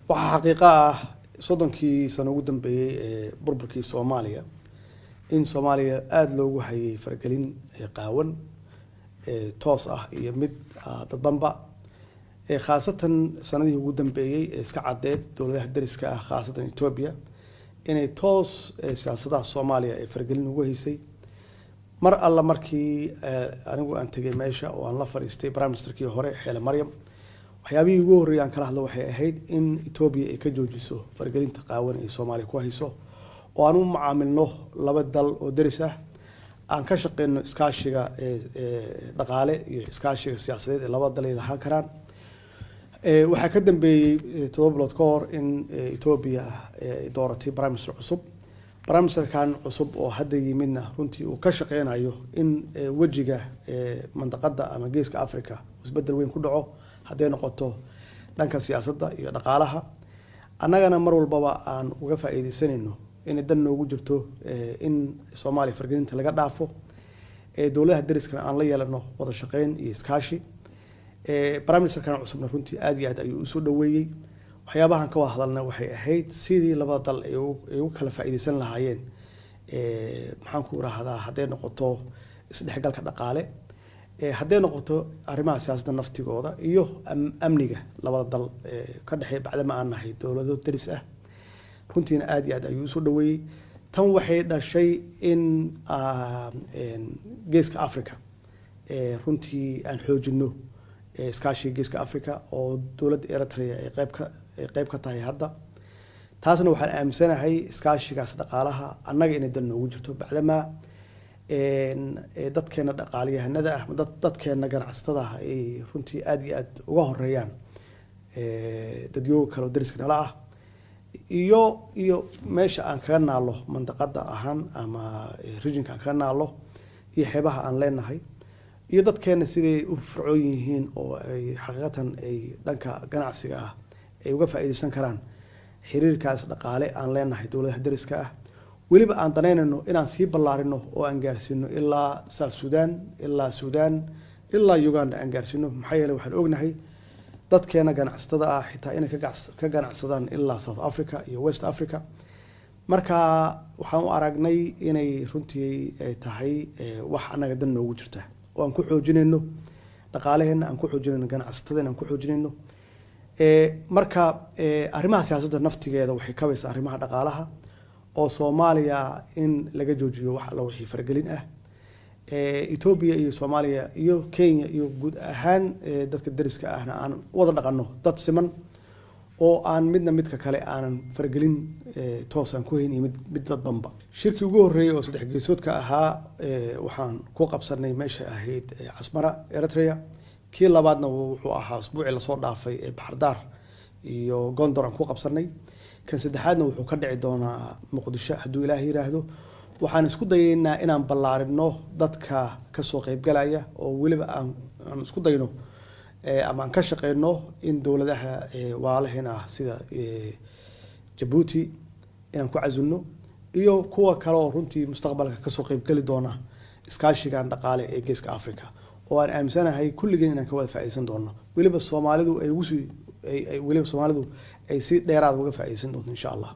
waxaa xaqiiqo ah soddonkii sano ugu dambeeyay ee burburkii Soomaaliya in Soomaaliya aad loogu hayay faragelin qaawan toos ah iyo mid dadbanba khaasatan sanadihii ugu dambeeyay iska cadeed dowladaha dariska ah khaasatan Ethiopia inay toos siyaasadaha Soomaaliya ay faragelin ugu haysay mar alla markii anigu aan tagay meesha oo aan la fariistay prime ministerkii hore Xeele Maryam waxyaabihii ugu horreeyay aan kala hadlo waxay ahayd in Ethiopia ay ka joojiso faragelinta qaawan ee Soomaaliya ku hayso oo aan u macaamilno laba dal oo daris ah aan ka shaqeyno iskaashiga dhaqaale iyo iskaashiga siyaasadeed ee laba dal ay lahaan karaan waxaa ka dambeeyay 7 bilood ka hor in Ethiopia ay dooratay prime minister cusub prime minister kan cusub oo hadda yimidna runtii uu ka shaqeynayo in wajiga mandaqada ama geeska Afrika isbedel weyn ku dhaco haday noqoto dhanka siyaasadda iyo dhaqaalaha annagana mar walba aan uga faa'iideysanayno in dan noogu jirto in Soomaaliya fargelinta laga dhaafo dowladaha dariska aan la yeelano wada shaqeyn iyo iskaashi prime minister kan cusubna runtii aad iyo aad ayuu soo dhaweeyay waxyaabahan ka wada hadalna waxay ahayd sidii labada dal ay u kala faa'iideysan lahaayeen maxaan ku raahdaa haday noqoto isdhexgalka dhaqaale haday noqoto arrimaha siyaasadda naftigooda iyo amniga labada dal ka dhaxay bacdama aan nahay dowlado daris ah runtiina aad iyo aad ayuu soo dhaweeyay tan waxay dhashay in geeska Afrika runtii aan xoojino iskaashiga geeska Afrika oo dowladda Eritrea ay qayb ka tahay hadda taasna waxaan aaminsanahay iskaashigaas dhaqaalaha annaga inay dal noogu jirto bacdama dadkeena dhaqaaliyahanada ah dadkeena ganacsatada ah ay runtii aad iyo aad uga horeeyaan dadyo kale oo dariska nala ah iyo meesha aan kaga naalo mandaqada ahaan ama regionka aan kaga naalo iyo xeebaha aan leenahay iyo dadkeena sidii u fircoon yihiin oo ay xaqiiqatan ay dhanka ganacsiga ah ay uga faa'iideysan karaan xiriirkaas dhaqaale aan leenahay dowladaha dariska ah weliba aan daneynayno inaan sii ballaarino oo aan gaarsiino ilaa South Sudan ilaa Uganda aan gaarsiino maxaa yeelay waxaan ognahay dadkeena ganacsatada ah xitaa inay ka ganacsadaan ilaa South Africa iyo West Africa marka waxaan u aragnay inay runtii ay tahay wax anaga dan noogu jirta oo aan ku xoojinayno dhaqaalaheena aan ku xoojinayno ganacsatada aan ku xoojinayno marka arrimaha siyaasadda naftigeeda waxay ka baysaa arrimaha dhaqaalaha oo Soomaaliya in laga joojiyo wax la wixii fargelin ah Ethiopia iyo Soomaaliya iyo Kenya iyo guud ahaan dadka dariska ahna aan wada dhaqano dad siman oo aan midka kale aanan fargelin toosan ku hayn mid dadbanba shirkii ugu horeeyay oo saddex geesoodka ahaa waxaan ku qabsanay meesha ahayd Asmara Eritrea kii labaadna wuxuu ahaa usbuucii la soo dhaafay Baxardaar iyo Gondor aan ku qabsanay kan saddexaadna wuxuu ka dhici doonaa Muqdisho hadduu Ilaahay yiraahdo waxaan isku dayeynaa inaan ballaarino dadka ka soo qayb galaya oo waliba aan isku dayno ama aan ka shaqeyno in dowladaha walaalaheena sida Djibouti inaan ku cazulno iyo kuwa kale oo runtii mustaqbalka ka soo qayb gali doona iskaashiga dhaqaale ee geeska Afrika oo aan aaminsanahay kulligeen inaan ka wada faa'iideysan doono waliba Soomaalidu ay si dheeraad uga faa'iideysan doonto insha Allah